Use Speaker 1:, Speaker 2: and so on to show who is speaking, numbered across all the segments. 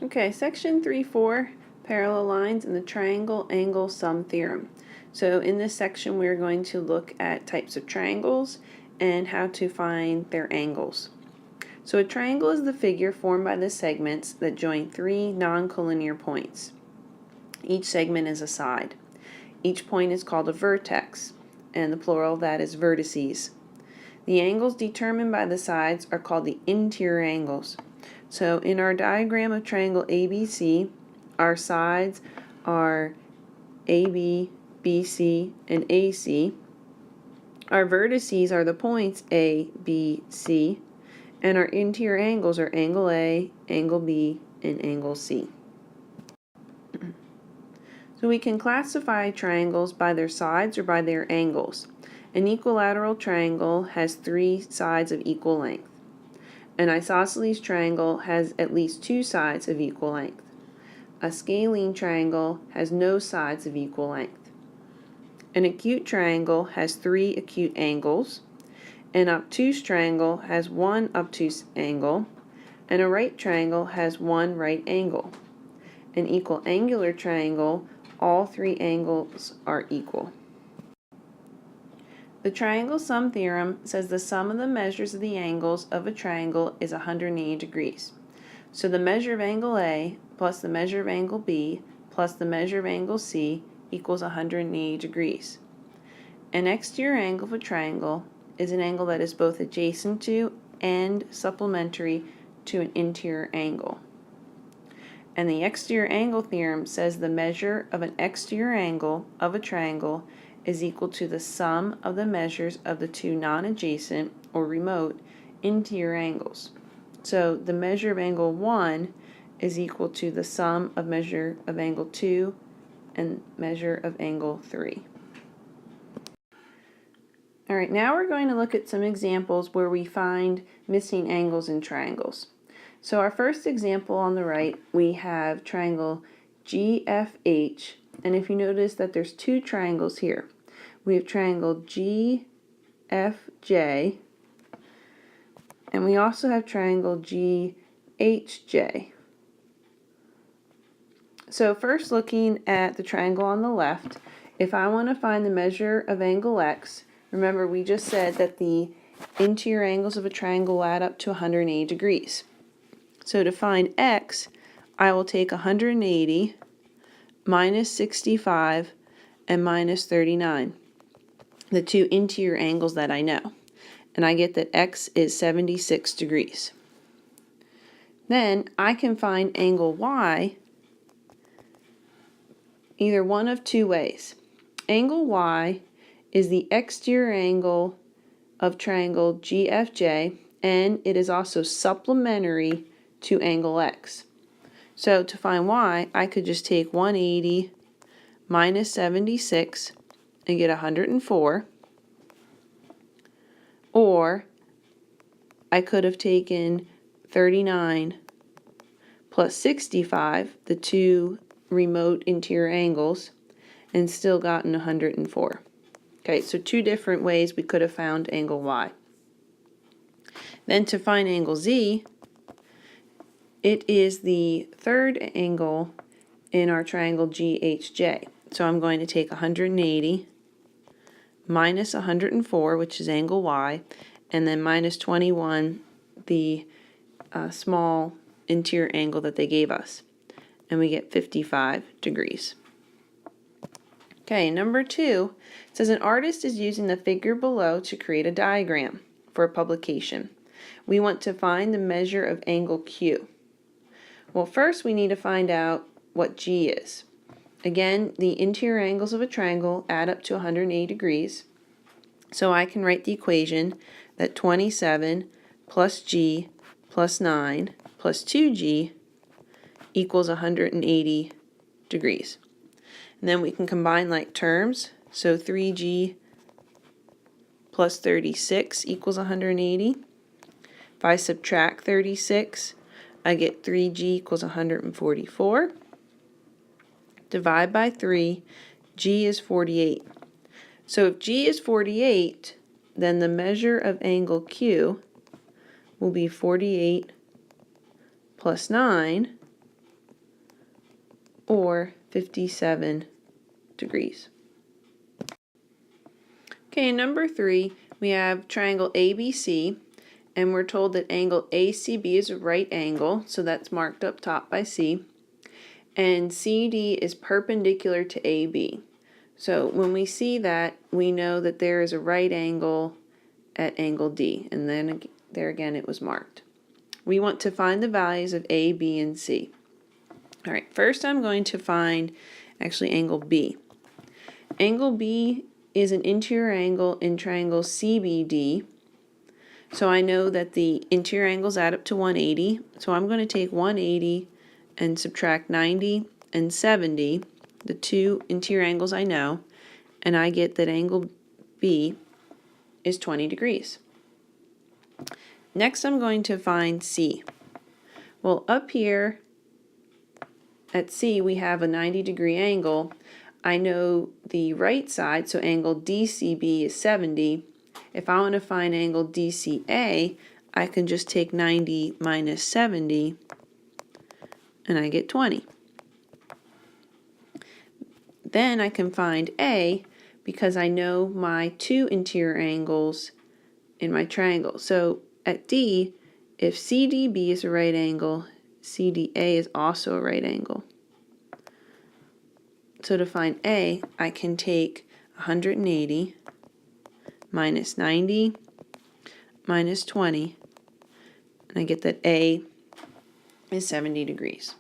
Speaker 1: Okay, section 3.4, parallel lines and the triangle angle sum theorem. So in this section we're going to look at types of triangles and how to find their angles. So a triangle is the figure formed by the segments that join three non-collinear points. Each segment is a side. Each point is called a vertex, and the plural of that is vertices. The angles determined by the sides are called the interior angles. So in our diagram of triangle ABC, our sides are AB, BC, and AC. Our vertices are the points A, B, C, and our interior angles are angle A, angle B, and angle C. So we can classify triangles by their sides or by their angles. An equilateral triangle has three sides of equal length. An isosceles triangle has at least two sides of equal length. A scalene triangle has no sides of equal length. An acute triangle has three acute angles. An obtuse triangle has one obtuse angle. And a right triangle has one right angle. An equal angular triangle, all three angles are equal. The triangle sum theorem says the sum of the measures of the angles of a triangle is 180 degrees. So the measure of angle A plus the measure of angle B plus the measure of angle C equals 180 degrees. An exterior angle of a triangle is an angle that is both adjacent to and supplementary to an interior angle. And the exterior angle theorem says the measure of an exterior angle of a triangle is equal to the sum of the measures of the two non-adjacent or remote interior angles. So the measure of angle 1 is equal to the sum of measure of angle 2 and measure of angle 3. Alright, now we're going to look at some examples where we find missing angles in triangles. So our first example on the right, we have triangle GFH, and if you notice that there's two triangles here. We have triangle GFJ, and we also have triangle GHJ. So first, looking at the triangle on the left, if I want to find the measure of angle X, remember we just said that the interior angles of a triangle add up to 180 degrees. So to find X, I will take 180 minus 65 and minus 39, the two interior angles that I know. And I get that X is 76 degrees. Then I can find angle Y either one of two ways. Angle Y is the exterior angle of triangle GFJ, and it is also supplementary to angle X. So to find Y, I could just take 180 minus 76 and get 104. Or I could have taken 39 plus 65, the two remote interior angles, and still gotten 104. Okay, so two different ways we could have found angle Y. Then to find angle Z, it is the third angle in our triangle GHJ. So I'm going to take 180 minus 104, which is angle Y, and then minus 21, the small interior angle that they gave us. And we get 55 degrees. Okay, number 2 says an artist is using the figure below to create a diagram for a publication. We want to find the measure of angle Q. Well, first we need to find out what G is. Again, the interior angles of a triangle add up to 180 degrees. So I can write the equation that 27 plus G plus 9 plus 2G equals 180 degrees. And then we can combine like terms. So 3G plus 36 equals 180. If I subtract 36, I get 3G equals 144. Divide by 3, G is 48. So if G is 48, then the measure of angle Q will be 48 plus 9, or 57 degrees. Okay, in number 3, we have triangle ABC, and we're told that angle ACB is a right angle, so that's marked up top by C, and CD is perpendicular to AB. So when we see that, we know that there is a right angle at angle D, and then there again it was marked. We want to find the values of A, B, and C. All right, first I'm going to find actually angle B. Angle B is an interior angle in triangle CBD. So I know that the interior angles add up to 180. So I'm going to take 180 and subtract 90 and 70, the two interior angles I know, and I get that angle B is 20 degrees. Next I'm going to find C. Well, up here at C we have a 90-degree angle. I know the right side, so angle DCB is 70. If I want to find angle DCA, I can just take 90 minus 70, and I get 20. Then I can find A because I know my two interior angles in my triangle. So at D, if CDB is a right angle, CDA is also a right angle. So to find A, I can take 180 minus 90 minus 20, and I get that A is 70 degrees.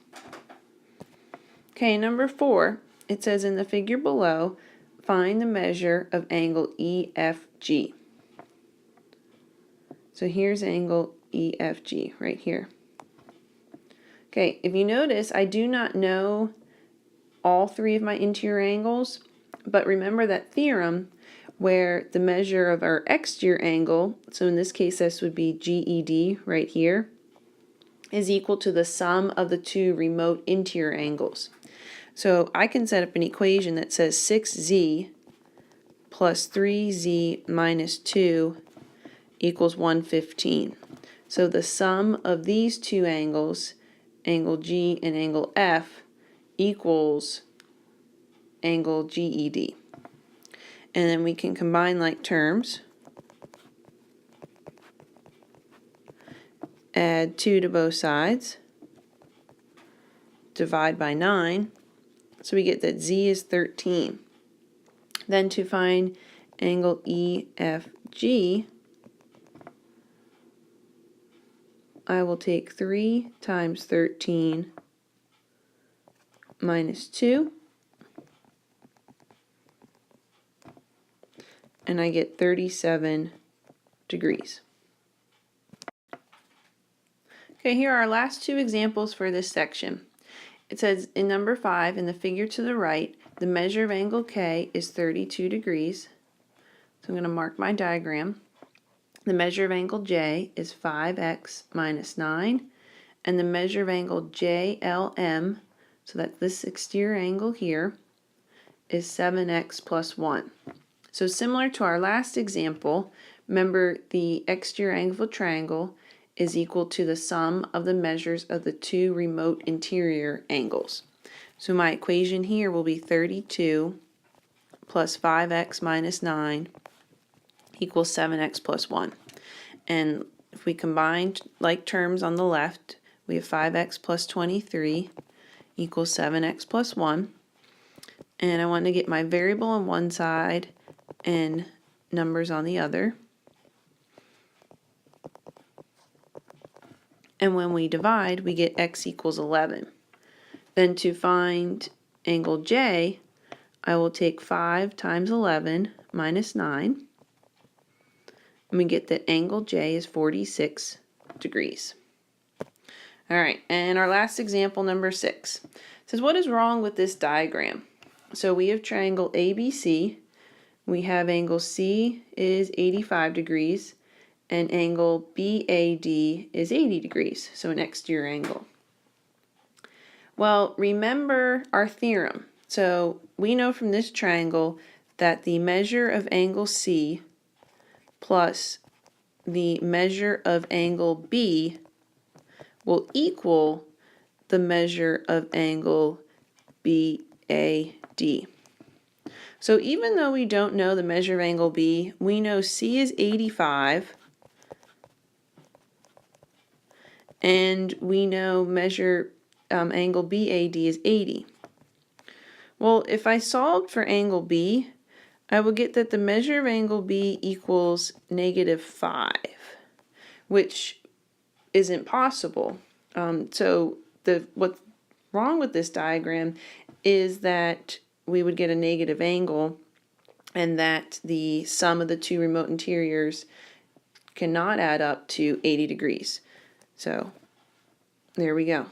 Speaker 1: Okay, number 4, it says in the figure below, find the measure of angle EFG. So here's angle EFG right here. Okay, if you notice, I do not know all three of my interior angles, but remember that theorem where the measure of our exterior angle, so in this case this would be GED right here, is equal to the sum of the two remote interior angles. So I can set up an equation that says 6z plus 3z minus 2 equals 115. So the sum of these two angles, angle G and angle F, equals angle GED. And then we can combine like terms, add 2 to both sides, divide by 9, so we get that Z is 13. Then to find angle EFG, I will take 3 times 13 minus 2, and I get 37 degrees. Okay, here are our last two examples for this section. It says in number 5, in the figure to the right, the measure of angle K is 32 degrees. So I'm going to mark my diagram. The measure of angle J is 5x minus 9, and the measure of angle JLM, so that's this exterior angle here, is 7x plus 1. So similar to our last example, remember the exterior angle of a triangle is equal to the sum of the measures of the two remote interior angles. So my equation here will be 32 plus 5x minus 9 equals 7x plus 1. And if we combine like terms on the left, we have 5x plus 23 equals 7x plus 1. And I want to get my variable on one side and numbers on the other. And when we divide, we get x equals 11. Then to find angle J, I will take 5 times 11 minus 9. And we get that angle J is 46 degrees. All right, and our last example, number 6, says what is wrong with this diagram? So we have triangle ABC. We have angle C is 85 degrees, and angle BAD is 80 degrees, so an exterior angle. Well, remember our theorem. So we know from this triangle that the measure of angle C plus the measure of angle B will equal the measure of angle BAD. So even though we don't know the measure of angle B, we know C is 85, and we know measure angle BAD is 80. Well, if I solved for angle B, I would get that the measure of angle B equals -5, which isn't possible. So what's wrong with this diagram is that we would get a negative angle, and that the sum of the two remote interiors cannot add up to 80 degrees. So there we go.